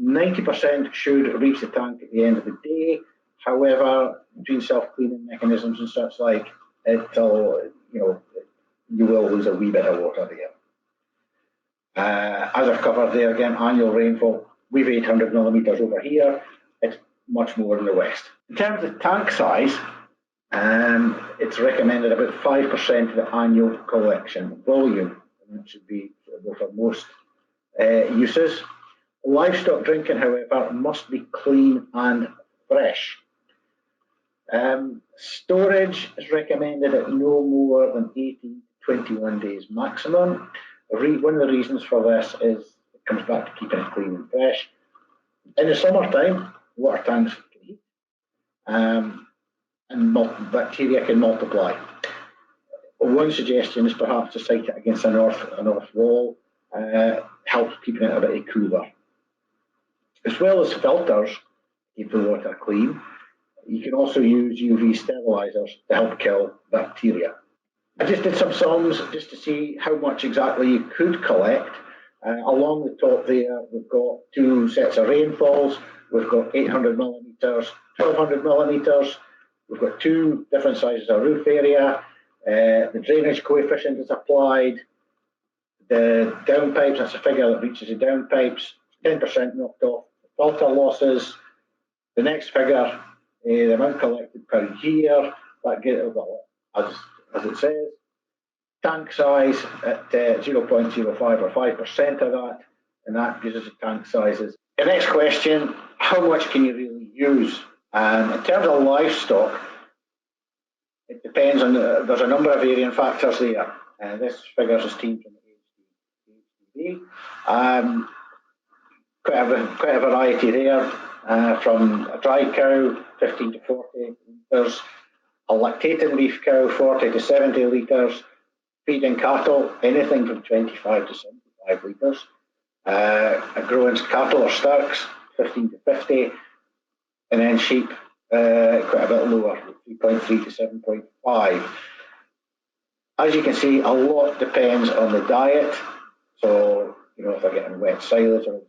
90% should reach the tank at the end of the day. However, between self-cleaning mechanisms and such like, you will lose a wee bit of water there. As I've covered there again, annual rainfall, we've 800 millimetres over here. It's much more in the west. In terms of tank size, it's recommended about 5% of the annual collection volume, and that should be suitable for most uses. Livestock drinking, however, must be clean and fresh. Storage is recommended at no more than 18 to 21 days maximum. One of the reasons for this is it comes back to keeping it clean and fresh. In the summertime, water tanks can heat and bacteria can multiply. One suggestion is perhaps to site it against a north wall, helps keeping it a bit cooler. As well as filters to keep the water clean, you can also use UV sterilisers to help kill bacteria. I just did some sums just to see how much exactly you could collect. Along the top there, we've got two sets of rainfalls. We've got 800 millimetres, 1200 millimetres. We've got two different sizes of roof area. The drainage coefficient is applied. The downpipes, that's a figure that reaches the downpipes, 10% knocked off. Filter losses. The next figure, the amount collected per year, that gets as it says. Tank size at 0.05 or 5% of that, and that gives us the tank sizes. The next question, how much can you really use? In terms of livestock, it depends on, there's a number of varying factors there. This figure is taken from the HDB. Quite a variety there, from a dry cow, 15 to 40 litres, a lactating beef cow, 40 to 70 litres, feeding cattle, anything from 25 to 75 litres, a growing cattle or stirks, 15 to 50, and then sheep, quite a bit lower, 3.3 to 7.5. As you can see, a lot depends on the diet. So, if they're getting wet silage or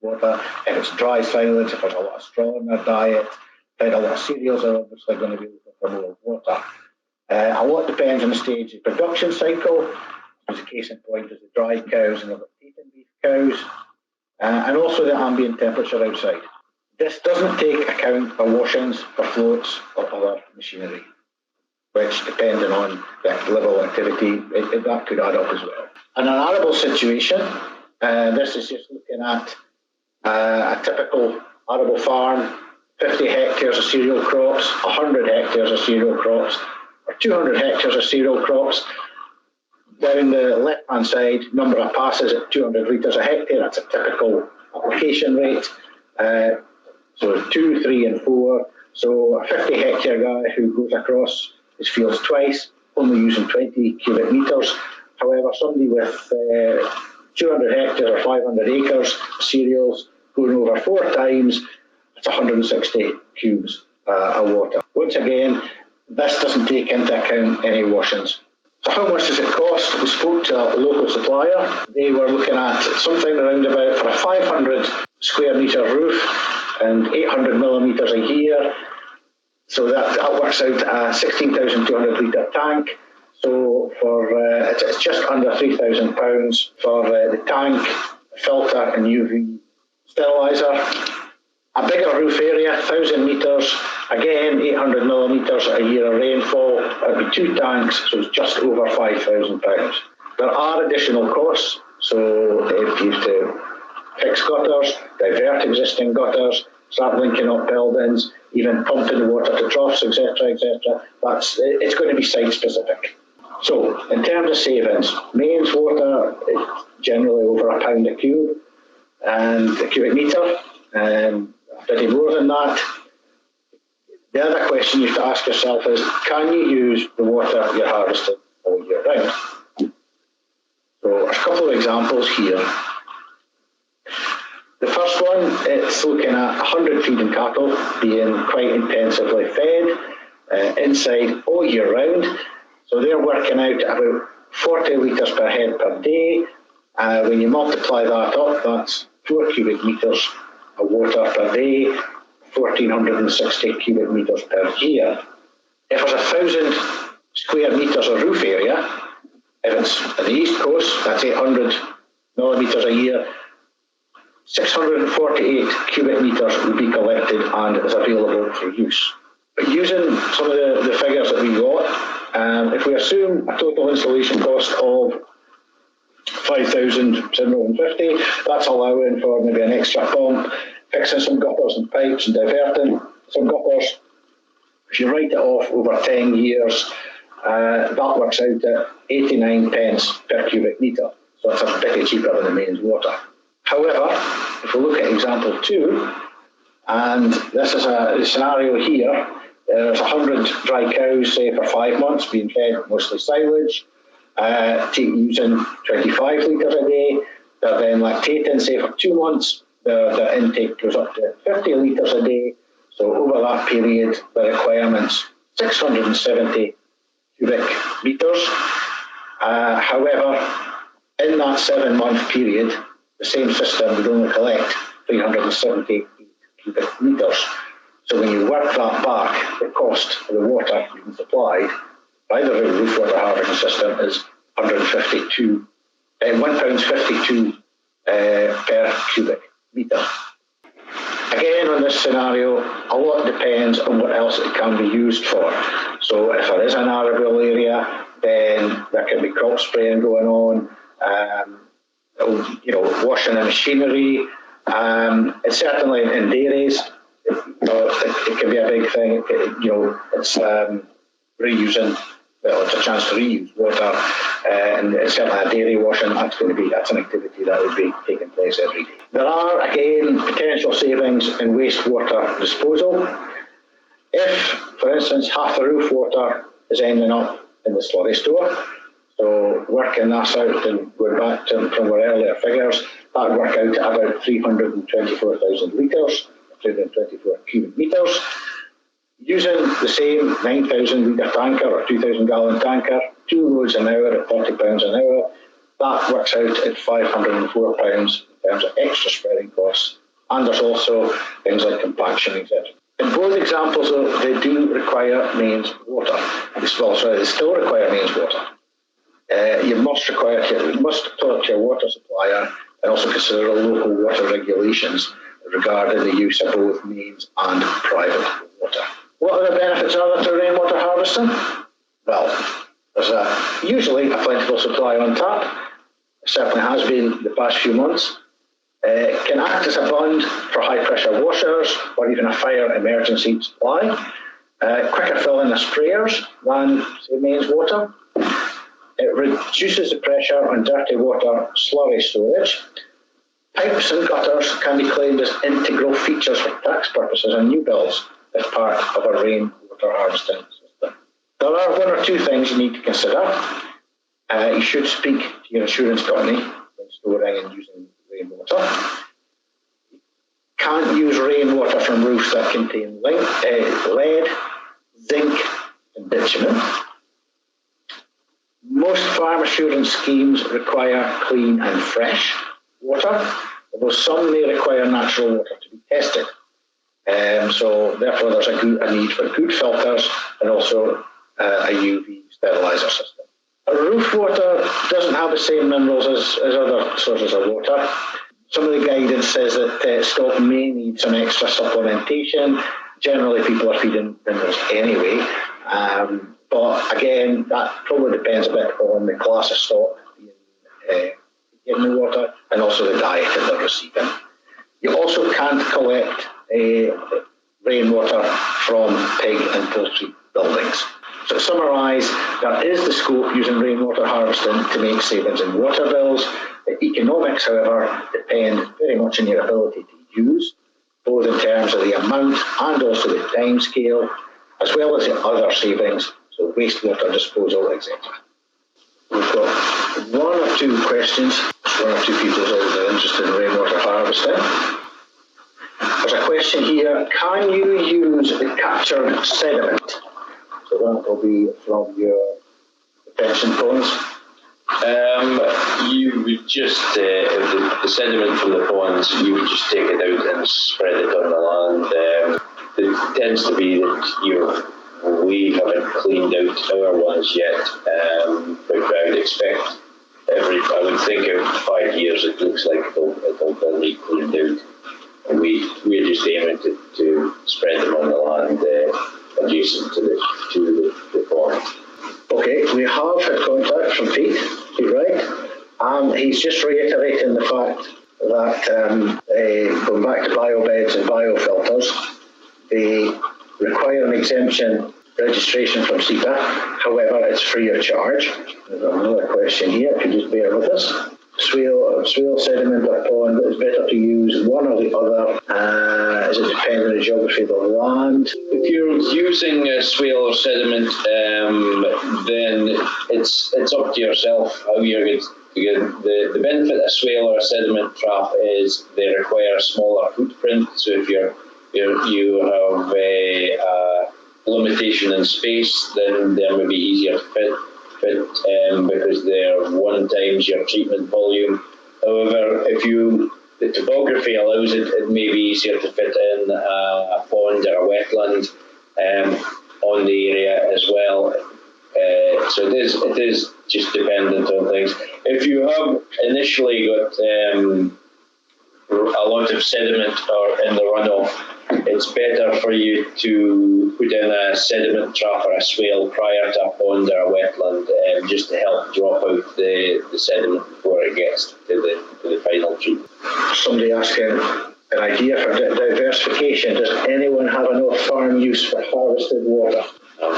water, if it's dry silage, if there's a lot of straw in their diet, fed a lot of cereals, are obviously going to be looking for more water. A lot depends on the stage of production cycle. As a case in point is the dry cows and the lactating beef cows, and also the ambient temperature outside. This doesn't take account of washings or floats or other machinery, which, depending on the level of activity, that could add up as well. In an arable situation, this is just looking at a typical arable farm, 50 hectares of cereal crops, 100 hectares of cereal crops, or 200 hectares of cereal crops. Down the left-hand side, number of passes at 200 litres a hectare, that's a typical application rate. So 2, 3 and 4. So a 50 hectare guy who goes across his fields twice, only using 20 cubic metres. However, somebody with 200 hectares or 500 acres of cereals going over 4 times, it's 160 cubes of water. Once again, this doesn't take into account any washings. So how much does it cost? We spoke to a local supplier. They were looking at something around about for a 500 square metre roof and 800 millimetres a year. So that works out a 16,200 litre tank. So for it's just under £3,000 for the tank, filter and UV steriliser. A bigger roof area, 1,000 metres, again 800 millimetres a year of rainfall. That would be 2 tanks, so it's just over £5,000. There are additional costs, so if you have to fix gutters, divert existing gutters, start linking up buildings, even pumping the water to troughs, etc., it's going to be site specific. So, in terms of savings, mains water is generally over £1 a cube and a cubic metre, and pretty more than that. The other question you have to ask yourself is, can you use the water you're harvesting all year round? So, a couple of examples here. The first one, it's looking at 100 feeding cattle being quite intensively fed inside all year round. So they're working out about 40 litres per head per day. When you multiply that up, that's 4 cubic metres of water per day, 1,460 cubic metres per year. If there's 1,000 square metres of roof area, if it's on the east coast, that's 800 millimetres a year, 648 cubic metres would be collected and is available for use. But using some of the figures that we got, if we assume a total installation cost of 5,750. That's allowing for maybe an extra pump, fixing some gutters and pipes and diverting some gutters. If you write it off over 10 years, that works out at 89 pence per cubic metre. So it's a bit cheaper than the mains water. However, if we look at example 2, and this is a scenario here, there's 100 dry cows, say, for 5 months being fed mostly silage, using 25 litres a day. They're then lactating, say, for 2 months. Their intake goes up to 50 litres a day. So over that period, the requirement's 670 cubic metres. However, in that 7-month period, the same system would only collect 378 cubic metres. So when you work that back, the cost of the water being supplied by the roof water harvesting system is £1.52 per cubic metre. Again, on this scenario, a lot depends on what else it can be used for. So if there is an arable area, then there can be crop spraying going on, washing the machinery. It's certainly in dairies, it can be a big thing. It's reusing. Well, it's a chance to reuse water, and it's certainly a dairy washing. That's an activity that would be taking place every day. There are again potential savings in wastewater disposal. If, for instance, half the roof water is ending up in the slurry store, so working that out and going back from our earlier figures, that would work out at about 324,000 litres, 324 cubic metres. Using the same 9,000 litre tanker or 2,000 gallon tanker, 2 loads an hour at £30 an hour, that works out at £504 in terms of extra spreading costs. And there's also things like compaction, etc. In both examples, though, they do require mains water. They still require mains water. You must talk to your water supplier and also consider local water regulations regarding the use of both mains and private water. What other benefits are there to rainwater harvesting? Well, there's usually a plentiful supply on tap. It certainly has been the past few months. It can act as a bund for high pressure washers or even a fire emergency supply. Quicker filling of sprayers than, say, mains water. It reduces the pressure on dirty water slurry storage. Pipes and gutters can be claimed as integral features for tax purposes on new builds as part of a rainwater harvesting system. There are 1 or 2 things you need to consider. You should speak to your insurance company when storing and using rainwater. You can't use rainwater from roofs that contain lead, zinc and bitumen. Most farm assurance schemes require clean and fresh water, although some may require natural water to be tested. So therefore there's a need for good filters and also a UV steriliser system. Roof water doesn't have the same minerals as other sources of water. Some of the guidance says that stock may need some extra supplementation. Generally people are feeding minerals anyway. But again, that probably depends a bit on the class of stock in the water and also the diet that they're receiving. You also can't collect rainwater from pig and poultry buildings. So to summarise, there is the scope using rainwater harvesting to make savings in water bills. The economics, however, depend very much on your ability to use, both in terms of the amount and also the time scale, as well as the other savings, so wastewater disposal, etc. We've got 1 or 2 questions. 1 or 2 people that are interested in rainwater harvesting. There's a question here, can you use the captured sediment? So that will be from your retention ponds. You would just, the sediment from the ponds, you would just take it out and spread it on the land. It tends to be that we haven't cleaned out our ones yet, but I would expect I would think every 5 years it looks like it'll need cleaned out. And we're just aiming to spread them on the land adjacent to the pond. Okay, we have had contact from Pete Wright. He he's just reiterating the fact that going back to biobeds and biofilters, they require an exemption registration from SEPA. However, it's free of charge. There's another question here, if you just bear with us. Swale sediment or pond, is better to use one or the other? Is it dependent on the geography of the land? If you're using swale or sediment, then it's up to yourself how you're going to get the benefit of swale or a sediment trough is they require a smaller footprint. So if you have a limitation in space, then they're maybe easier to fit because they're 1 times your treatment volume. However, if the topography allows it, it may be easier to fit in a pond or a wetland on the area as well. So it is just dependent on things. If you have initially got a lot of sediment or in the runoff, it's better for you to put in a sediment trough or a swale prior to a pond or a wetland, just to help drop out the sediment before it gets to the final treatment. Somebody asking an idea for diversification. Does anyone have enough farm use for harvested water? I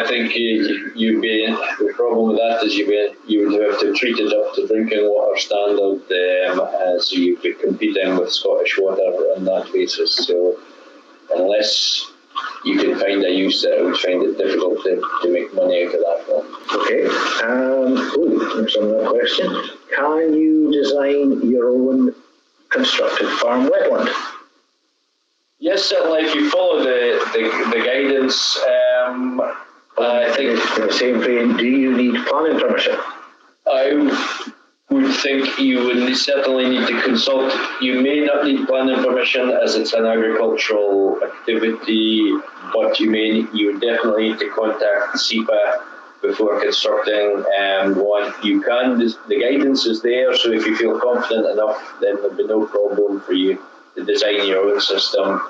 think you'd be, the problem with that is you would have to treat it up to drinking water standard, so you'd be competing with Scottish water on that basis. So unless you can find a use that I would find it difficult to make money out of that one. Okay. There's another question. Can you design your own constructed farm wetland? Yes, certainly. If you follow the guidance, I think in the same vein, do you need planning permission? I would think you would certainly need to consult. You may not need planning permission as it's an agricultural activity, but you would definitely need to contact SEPA before constructing. You can. The guidance is there, so if you feel confident enough, then there'll be no problem for you to design your own system.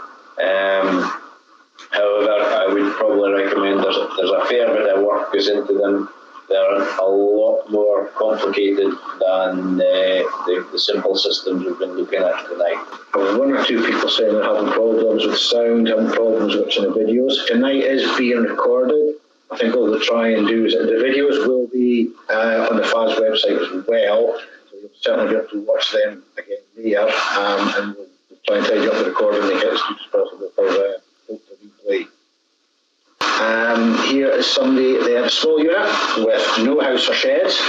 However, I would probably recommend there's a fair bit of work goes into them. They're a lot more complicated than the simple systems we've been looking at tonight. One or two people saying they're having problems with sound, having problems watching the videos. Tonight is being recorded. I think what we'll try and do is that the videos will be on the FAS website as well. So you'll certainly be able to watch them again there, and we'll try and tidy up the recording and make it as good as possible for the replay. Here is somebody, they have a small unit with no house or sheds.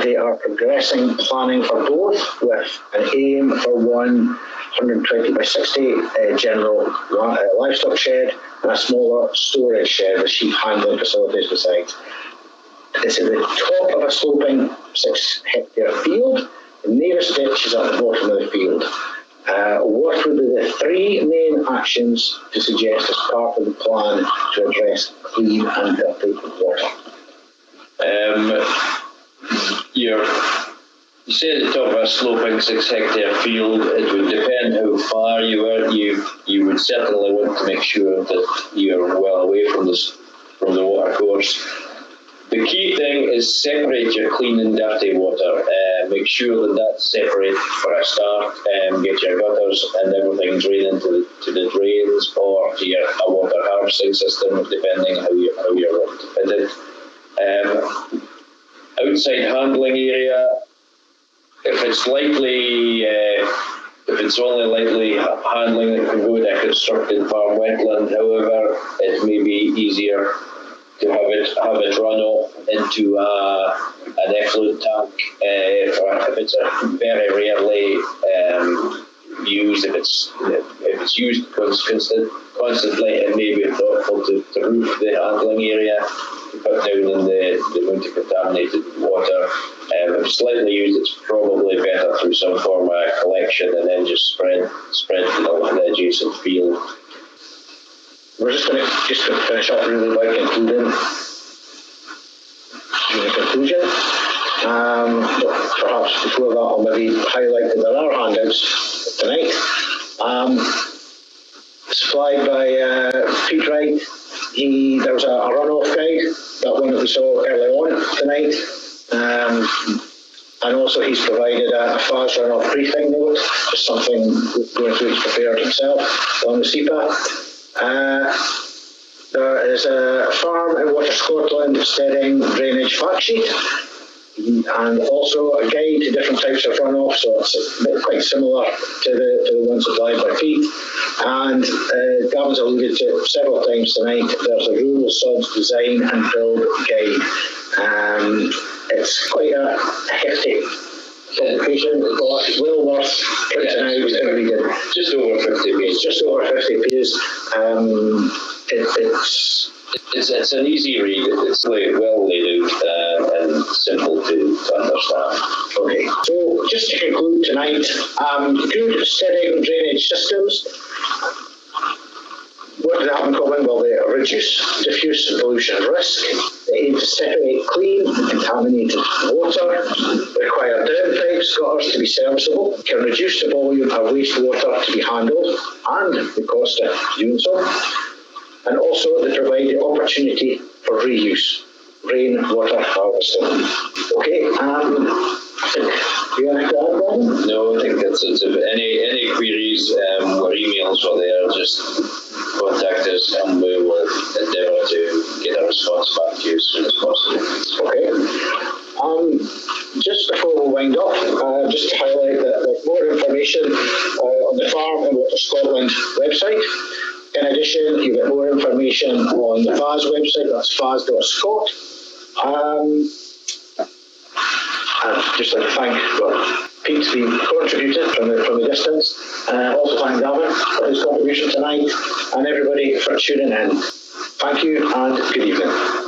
They are progressing planning for both with an aim for 120 by 60 general livestock shed and a smaller storage shed with sheep handling facilities besides. It's at the top of a sloping 6-hectare field. The nearest ditch is at the bottom of the field. What would be the 3 main actions to suggest as part of the plan to address clean and dirty water? You say at the top of a sloping 6-hectare field, it would depend how far you were. You would certainly want to make sure that you're well away from the water course. The key thing is separate your clean and dirty water. Make sure that that's separated for a start. Get your gutters and everything drained into the drains or to a water harvesting system, depending how you want to fit it. Outside handling area, if it's only lightly handling, it can go to a constructed farm wetland. However, it may be easier to have it run off into an effluent tank. If it's a very rarely used, if it's used constantly, it may be thoughtful to roof the handling area to cut down on the amount of contaminated water. If it's lightly used, it's probably better through some form of collection and then just spread to the adjacent field. We're just going to finish up really by concluding. Perhaps before that, I'll maybe highlight that there are handouts tonight. Supplied by Pete Wright. There was a runoff guide, that one that we saw early on tonight. And also he's provided a FAS runoff briefing note, just something going through he's prepared himself on the CPA. There is a farm in Water Scotland steading drainage fact sheet, and also a guide to different types of runoff, so it's quite similar to the ones supplied by Pete. And Gavin's alluded to it several times tonight, there's a rural sods design and build guide. It's quite a hefty publication, but well worth printing out and reading. Just over 50 pages. Just over 50 pages. It's an easy read. It's well laid out and simple to understand. Okay, so just to conclude tonight, good steading drainage systems. What do they have in common? Well, they reduce diffuse pollution risk. They aim to separate clean and contaminated water, require downpipes, gutters to be serviceable, can reduce the volume of wastewater to be handled and the cost of doing so. And also they provide the opportunity for reuse, rainwater harvesting. Okay, do you want to add that? No, I think that's it. If any queries or emails are there, just contact us and we will endeavour to get a response back to you as soon as possible. Okay. Just before we wind up, just to highlight that there's more information on the Farm and Water Scotland website. In addition, you get more information on the FAS website, that's fas.scot. I'd just like to thank Pete's been contributed from the distance. Also thank Gavin for his contribution tonight and everybody for tuning in. Thank you and good evening.